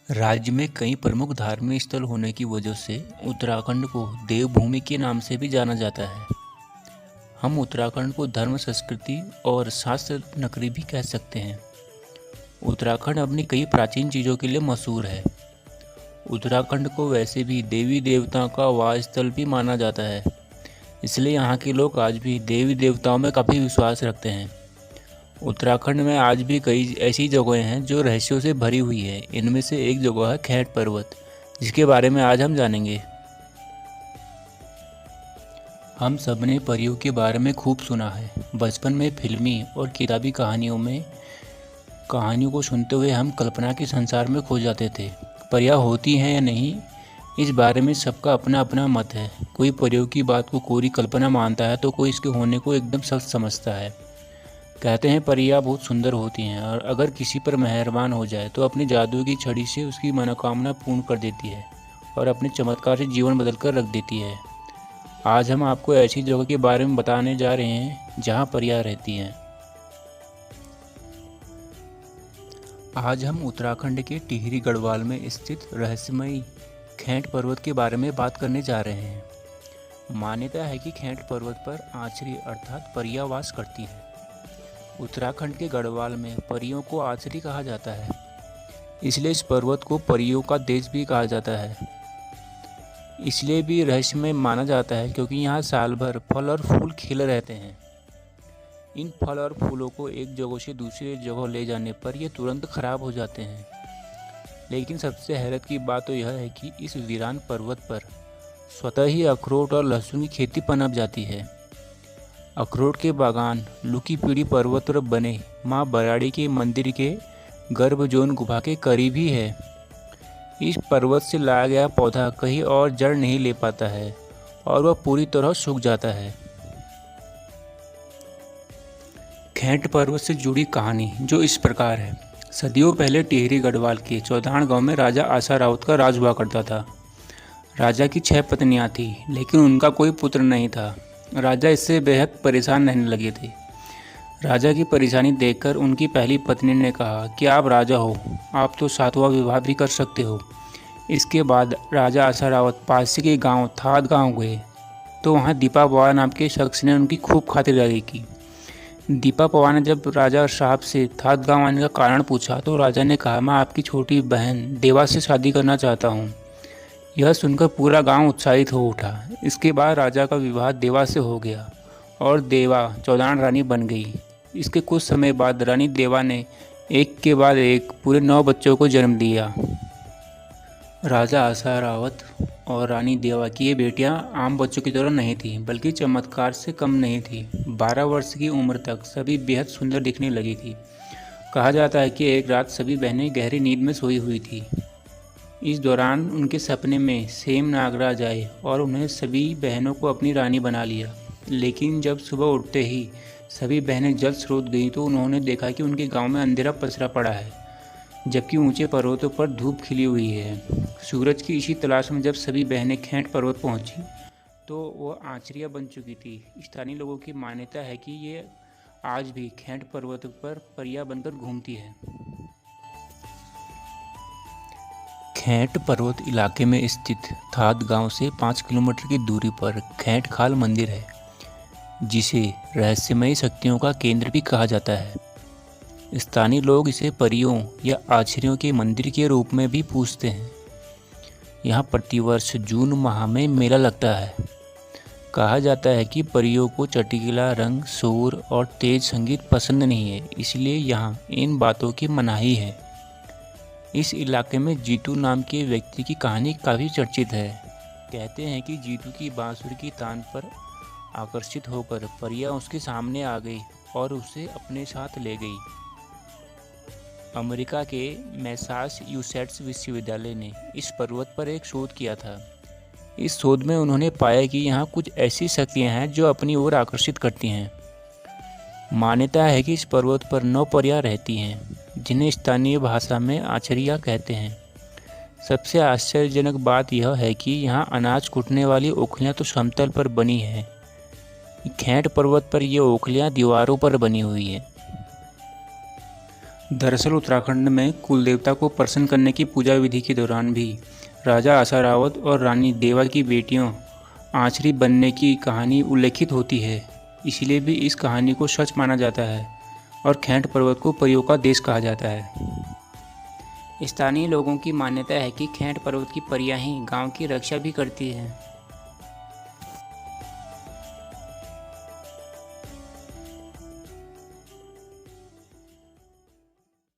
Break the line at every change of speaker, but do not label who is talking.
राज्य में कई प्रमुख धार्मिक स्थल होने की वजह से उत्तराखंड को देवभूमि के नाम से भी जाना जाता है। हम उत्तराखंड को धर्म, संस्कृति और शास्त्र नगरी भी कह सकते हैं। उत्तराखंड अपनी कई प्राचीन चीज़ों के लिए मशहूर है। उत्तराखंड को वैसे भी देवी देवताओं का वास स्थल भी माना जाता है, इसलिए यहाँ के लोग आज भी देवी देवताओं में काफ़ी विश्वास रखते हैं। उत्तराखंड में आज भी कई ऐसी जगहें हैं जो रहस्यों से भरी हुई है। इनमें से एक जगह है खैट पर्वत, जिसके बारे में आज हम जानेंगे। हम सब ने परियों के बारे में खूब सुना है। बचपन में फिल्मी और किताबी कहानियों को सुनते हुए हम कल्पना के संसार में खो जाते थे। परियां होती हैं या नहीं, इस बारे में सबका अपना अपना मत है। कोई परियों की बात को कोरी कल्पना मानता है तो कोई इसके होने को एकदम सच समझता है। कहते हैं परियां बहुत सुंदर होती हैं और अगर किसी पर मेहरबान हो जाए तो अपनी जादू की छड़ी से उसकी मनोकामना पूर्ण कर देती है और अपने चमत्कार से जीवन बदल कर रख देती है। आज हम आपको ऐसी जगह के बारे में बताने जा रहे हैं जहां परियां रहती हैं। आज हम उत्तराखंड के टिहरी गढ़वाल में स्थित रहस्यमयी खैट पर्वत के बारे में बात करने जा रहे हैं। मान्यता है कि खैट पर्वत पर आचरी अर्थात परियां वास करती है। उत्तराखंड के गढ़वाल में परियों को आचरी कहा जाता है, इसलिए इस पर्वत को परियों का देश भी कहा जाता है। इसलिए भी रहस्यमय माना जाता है क्योंकि यहाँ साल भर फल और फूल खिले रहते हैं। इन फल और फूलों को एक जगह से दूसरी जगह ले जाने पर ये तुरंत खराब हो जाते हैं। लेकिन सबसे हैरत की बात तो यह है कि इस वीरान पर्वत पर स्वतः ही अखरोट और लहसुन की खेती पनप जाती है। अखरोट के बागान लुकी पीढ़ी पर्वत पर बने माँ बराड़ी के मंदिर के गर्भजोन गुफा के करीब ही है। इस पर्वत से लाया गया पौधा कहीं और जड़ नहीं ले पाता है और वह पूरी तरह सूख जाता है। खैट पर्वत से जुड़ी कहानी जो इस प्रकार है। सदियों पहले टिहरी गढ़वाल के चौधान गांव में राजा आशा राउत का राज हुआ करता था। राजा की 6 पत्नियां थी, लेकिन उनका कोई पुत्र नहीं था। राजा इससे बेहद परेशान रहने लगे थे। राजा की परेशानी देखकर उनकी पहली पत्नी ने कहा कि आप राजा हो, आप तो 7वां विवाह भी कर सकते हो। इसके बाद राजा आशा रावत पास के गांव थाद गांव गए तो वहां दीपा पवार नाम के शख्स ने उनकी खूब खातिरदारी की। दीपा पवार ने जब राजा साहब से थाद गांव आने का कारण पूछा तो राजा ने कहा, मैं आपकी छोटी बहन देवा से शादी करना चाहता हूँ। यह सुनकर पूरा गांव उत्साहित हो उठा। इसके बाद राजा का विवाह देवा से हो गया और देवा चौधान रानी बन गई। इसके कुछ समय बाद रानी देवा ने एक के बाद एक पूरे 9 बच्चों को जन्म दिया। राजा आशा रावत और रानी देवा की ये बेटियां आम बच्चों की तरह नहीं थीं, बल्कि चमत्कार से कम नहीं थी। 12 वर्ष की उम्र तक सभी बेहद सुंदर दिखने लगी थी। कहा जाता है कि एक रात सभी बहनें गहरी नींद में सोई हुई थी। इस दौरान उनके सपने में सेम नागराज आए और उन्हें सभी बहनों को अपनी रानी बना लिया। लेकिन जब सुबह उठते ही सभी बहनें जल स्रोत गईं तो उन्होंने देखा कि उनके गांव में अंधेरा पसरा पड़ा है, जबकि ऊंचे पर्वतों पर धूप खिली हुई है। सूरज की इसी तलाश में जब सभी बहनें खैट पर्वत पहुंची तो वह आचरिया बन चुकी थी। स्थानीय लोगों की मान्यता है कि ये आज भी खैट पर्वत पर परियां बनकर घूमती है। खैट पर्वत इलाके में स्थित थाद गांव से 5 किलोमीटर की दूरी पर खैट खाल मंदिर है, जिसे रहस्यमयी शक्तियों का केंद्र भी कहा जाता है। स्थानीय लोग इसे परियों या आचरियों के मंदिर के रूप में भी पूजते हैं। यहाँ प्रतिवर्ष जून माह में मेला लगता है। कहा जाता है कि परियों को चटकीला रंग, शोर और तेज संगीत पसंद नहीं है, इसलिए यहाँ इन बातों की मनाही है। इस इलाके में जीतू नाम के व्यक्ति की कहानी काफ़ी चर्चित है। कहते हैं कि जीतू की बांसुरी की तान पर आकर्षित होकर परियां उसके सामने आ गई और उसे अपने साथ ले गई। अमेरिका के मैसाचुसेट्स विश्वविद्यालय ने इस पर्वत पर एक शोध किया था। इस शोध में उन्होंने पाया कि यहाँ कुछ ऐसी शक्तियाँ हैं जो अपनी ओर आकर्षित करती हैं। मान्यता है कि इस पर्वत पर 9 परियां रहती हैं, जिन्हें स्थानीय भाषा में आचरिया कहते हैं। सबसे आश्चर्यजनक बात यह है कि यहाँ अनाज कूटने वाली ओखलियाँ तो समतल पर बनी है। खैट पर्वत पर ये ओखलियाँ दीवारों पर बनी हुई हैं। दरअसल उत्तराखंड में कुल देवता को प्रसन्न करने की पूजा विधि के दौरान भी राजा आसारावत और रानी देवा की बेटियों आंचरी बनने की कहानी उल्लेखित होती है। इसीलिए भी इस कहानी को सच माना जाता है और खैंट पर्वत को परियों का देश कहा जाता है। स्थानीय लोगों की मान्यता है कि खैंट पर्वत की परियां ही गांव की रक्षा भी करती हैं।